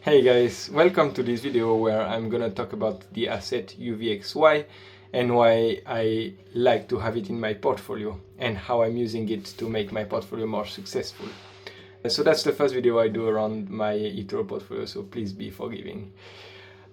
Hey guys, welcome to this video where I'm gonna talk about the asset UVXY and why I like to have it in my portfolio and how I'm using it to make my portfolio more successful. So that's the first video I do around my etoro portfolio, so please be forgiving.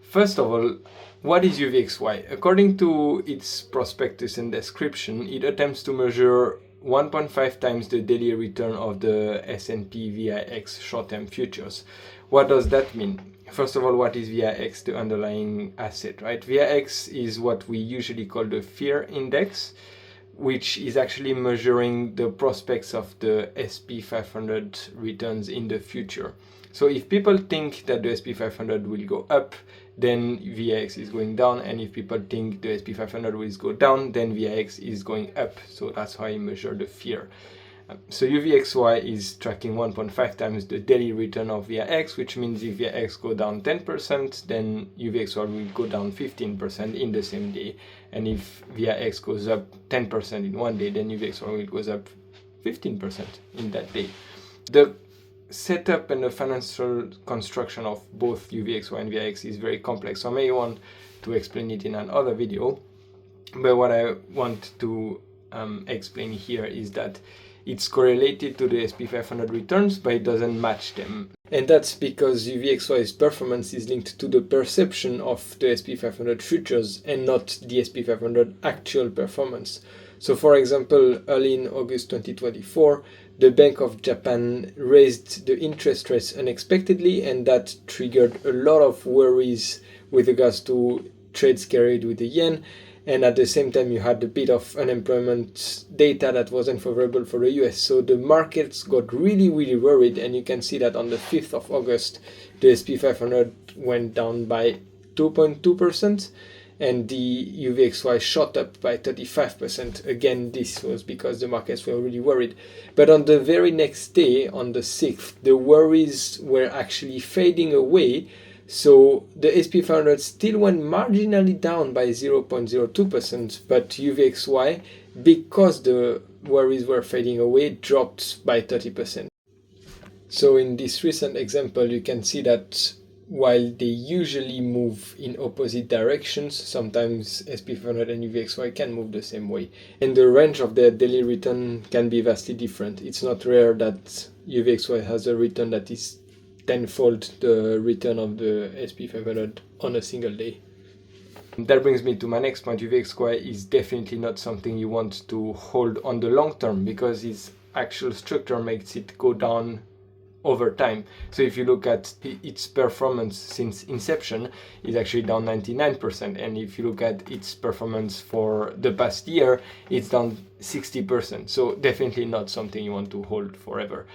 First of all, what is UVXY? According to its prospectus and description, it attempts to measure 1.5 times the daily return of the S&P VIX short-term futures. What does that mean? First of all, what is VIX, the underlying asset, right? VIX is what we usually call the fear index, which is actually measuring the prospects of the SP500 returns in the future. So if people think that the SP500 will go up, then VIX is going down, and if people think the SP500 will go down, then VIX is going up. So that's how I measure the fear. So UVXY is tracking 1.5 times the daily return of VIX, which means if VIX go down 10%, then UVXY will go down 15% in the same day. And if VIX goes up 10% in one day, then UVXY will goes up 15% in that day. The setup and the financial construction of both UVXY and VIX is very complex, so I may want to explain it in another video. But what I want to explain here is that it's correlated to the SP500 returns, but it doesn't match them. And that's because UVXY's performance is linked to the perception of the SP500 futures and not the SP500 actual performance. So for example, early in August 2024, the Bank of Japan raised the interest rates unexpectedly, and that triggered a lot of worries with regards to trades carried with the yen. And at the same time, you had a bit of unemployment data that wasn't favorable for the US. So the markets got really worried, and you can see that on the 5th of August, the SP500 went down by 2.2%. And the UVXY shot up by 35%. Again, this was because the markets were really worried. But on the very next day, on the 6th, the worries were actually fading away. So the SP500 still went marginally down by 0.02%, but UVXY, because the worries were fading away, dropped by 30%. So in this recent example, you can see that while they usually move in opposite directions, sometimes SP500 and UVXY can move the same way. And the range of their daily return can be vastly different. It's not rare that UVXY has a return that is tenfold the return of the SP500 on a single day. That brings me to my next point. UVXY is definitely not something you want to hold on the long term because its actual structure makes it go down over time. So if you look at its performance since inception, it's actually down 99%, and if you look at its performance for the past year, it's down 60%. So definitely not something you want to hold forever.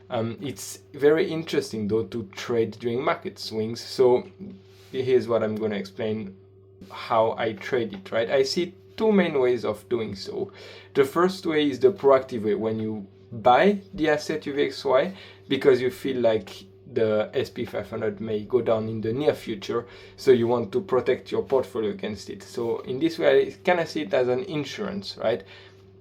It's very interesting though to trade during market swings. So here's what I'm going to explain how I trade it, right? I see two main ways of doing so. The first way is the proactive way, when you buy the asset UVXY because you feel like the SP500 may go down in the near future, so you want to protect your portfolio against it. So in this way, I kind of see it as an insurance, right?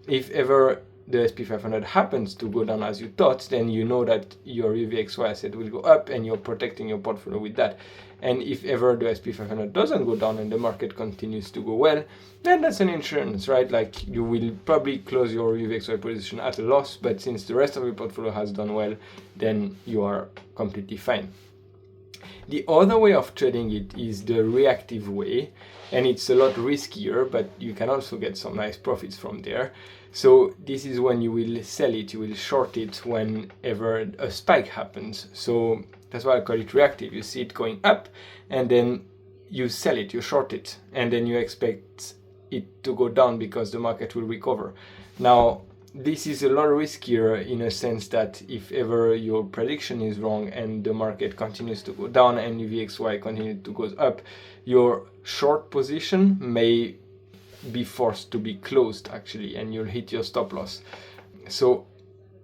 If ever the SP500 happens to go down as you thought, then you know that your UVXY asset will go up and you're protecting your portfolio with that. And if ever the SP500 doesn't go down and the market continues to go well, then that's an insurance, right? Like you will probably close your UVXY position at a loss, but since the rest of your portfolio has done well, then you are completely fine. The other way of trading it is the reactive way, and it's a lot riskier, but you can also get some nice profits from there. So this is when you will sell it, you will short it whenever a spike happens. So that's why I call it reactive. You see it going up and then you sell it, you short it, and then you expect it to go down because the market will recover. Now, this is a lot riskier in a sense that if ever your prediction is wrong and the market continues to go down and UVXY continues to go up, your short position may be forced to be closed actually, and you'll hit your stop loss. So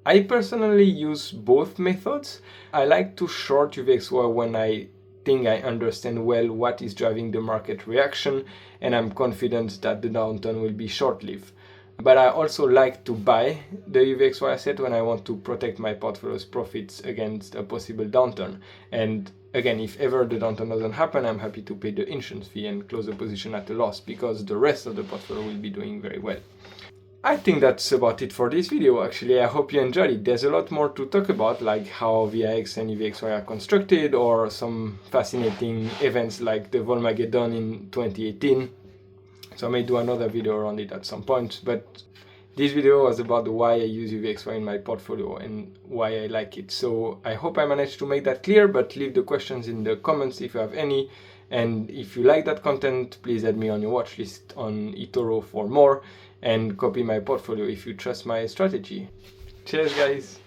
I personally use both methods. I like to short UVXY when I think I understand well what is driving the market reaction and I'm confident that the downturn will be short-lived. But I also like to buy the UVXY asset when I want to protect my portfolio's profits against a possible downturn. And again, if ever the downturn doesn't happen, I'm happy to pay the insurance fee and close the position at a loss, because the rest of the portfolio will be doing very well. I think that's about it for this video. Actually, I hope you enjoyed it. There's a lot more to talk about, like how VIX and UVXY are constructed, or some fascinating events like the Volmageddon in 2018. So I may do another video around it at some point, but this video was about why I use UVXY in my portfolio and why I like it. So I hope I managed to make that clear, but leave the questions in the comments if you have any. And if you like that content, please add me on your watch list on etoro for more, and copy my portfolio if you trust my strategy. Cheers, guys!